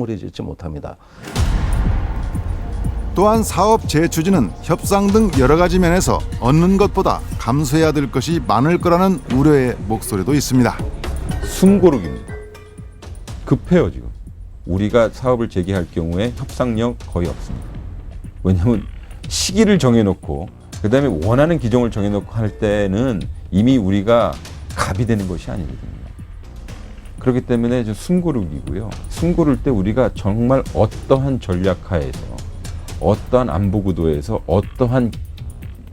물이 짓지 못합니다. 또한 사업 재추진은 협상 등 여러 가지 면에서 얻는 것보다 감수해야 될 것이 많을 거라는 우려의 목소리도 있습니다. 숨고르기입니다. 급해요 지금. 우리가 사업을 재개할 경우에 협상력 거의 없습니다. 왜냐하면 시기를 정해놓고 그다음에 원하는 기종을 정해놓고 할 때는 이미 우리가 갑이 되는 것이 아니거든요. 그렇기 때문에 숨고르기고요. 숨고를 때 우리가 정말 어떠한 전략하에서 어떠한 안보 구도에서 어떠한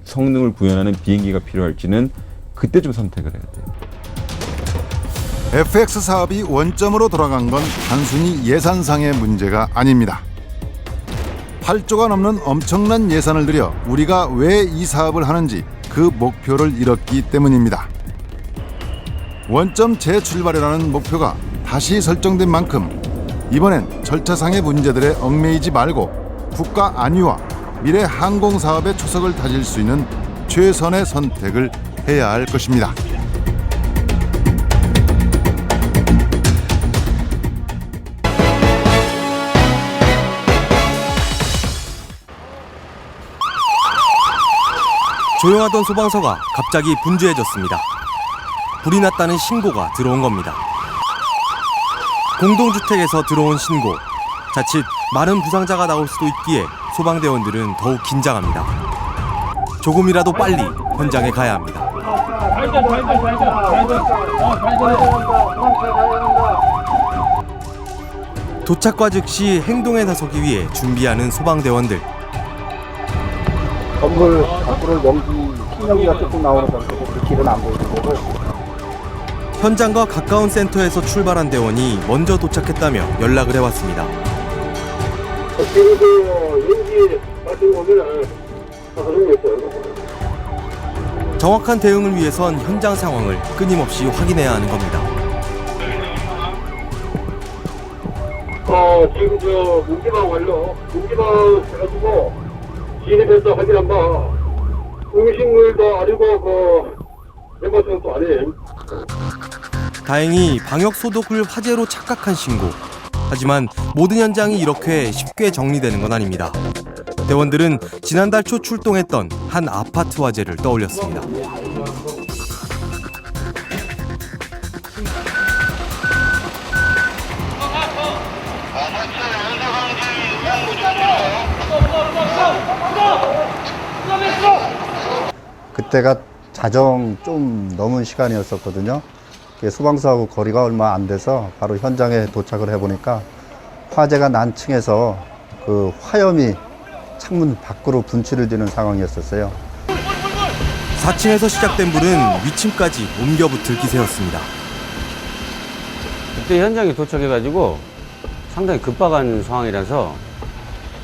성능을 구현하는 비행기가 필요할지는 그때 좀 선택을 해야 돼요. FX 사업이 원점으로 돌아간 건 단순히 예산상의 문제가 아닙니다. 8조가 넘는 엄청난 예산을 들여 우리가 왜 이 사업을 하는지 그 목표를 잃었기 때문입니다. 원점 재출발이라는 목표가 다시 설정된 만큼 이번엔 절차상의 문제들에 얽매이지 말고 국가 안위와 미래 항공사업의 초석을 다질 수 있는 최선의 선택을 해야 할 것입니다. 조용하던 소방서가 갑자기 분주해졌습니다. 불이 났다는 신고가 들어온 겁니다. 공동주택에서 들어온 신고. 자칫 많은 부상자가 나올 수도 있기에 소방대원들은 더욱 긴장합니다. 조금이라도 빨리 현장에 가야 합니다. 도착과 즉시 행동에 나서기 위해 준비하는 소방대원들. 건물 밖으로 신연기가 조금 나오는 정도고 그 길은 안 보이는 거고. 현장과 가까운 센터에서 출발한 대원이 먼저 도착했다며 연락을 해왔습니다. 지금 연기 같은 거는 하는 게 있어요. 정확한 대응을 위해선 현장 상황을 끊임없이 확인해야 하는 겁니다. 지금 문기방 완료. 문기방 해가지고 진입해서 확인한 바 음식물도 아니고 멤버션도 아니에요. 다행히 방역소독을 화재로 착각한 신고. 하지만 모든 현장이 이렇게 쉽게 정리되는 건 아닙니다. 대원들은 지난달 초 출동했던 한 아파트 화재를 떠올렸습니다. 그때가 자정 좀 넘은 시간이었었거든요. 소방서하고 거리가 얼마 안 돼서 바로 현장에 도착을 해보니까 화재가 난 층에서 그 화염이 창문 밖으로 분출을 되는 상황이었었어요. 4층에서 시작된 불은 위층까지 옮겨붙을 기세였습니다. 그때 현장에 도착해가지고 상당히 급박한 상황이라서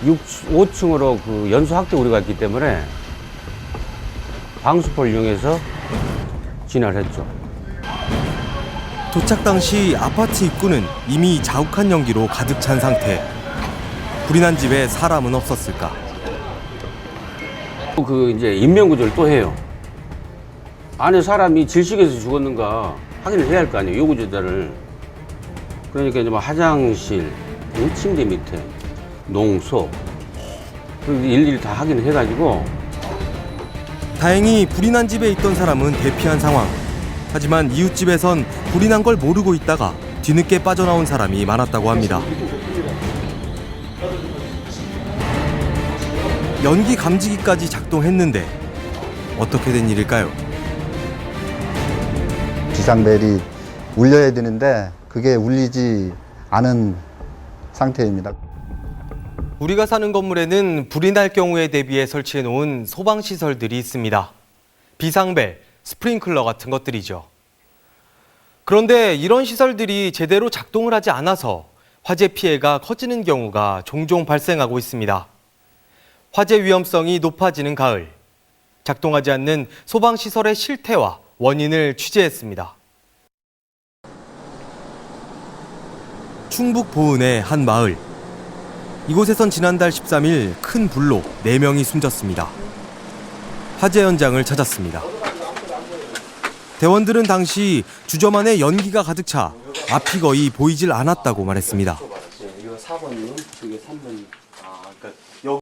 5층으로 그 연수 확대 우려가 있기 때문에 방수포를 이용해서 진화를 했죠. 도착 당시 아파트 입구는 이미 자욱한 연기로 가득 찬 상태. 불이 난 집에 사람은 없었을까? 그 이제 인명구조를 또 해요. 안에 사람이 질식해서 죽었는가 확인을 해야 할 거 아니에요, 요구조자를. 그러니까 이제 뭐 화장실, 침대 밑에, 농소, 일일이 다 확인을 해가지고. 다행히 불이 난 집에 있던 사람은 대피한 상황. 하지만 이웃집에선 불이 난 걸 모르고 있다가 뒤늦게 빠져나온 사람이 많았다고 합니다. 연기 감지기까지 작동했는데 어떻게 된 일일까요? 비상벨이 울려야 되는데 그게 울리지 않은 상태입니다. 우리가 사는 건물에는 불이 날 경우에 대비해 설치해 놓은 소방시설들이 있습니다. 비상벨, 스프링클러 같은 것들이죠. 그런데 이런 시설들이 제대로 작동을 하지 않아서 화재 피해가 커지는 경우가 종종 발생하고 있습니다. 화재 위험성이 높아지는 가을, 작동하지 않는 소방시설의 실태와 원인을 취재했습니다. 충북 보은의 한 마을. 이곳에선 지난달 13일 큰 불로 4명이 숨졌습니다. 화재 현장을 찾았습니다. 대원들은 당시 주점 안에 연기가 가득 차 앞이 거의 보이질 않았다고 말했습니다. 4번이요? 저게 3번. 아, 그러니까 여기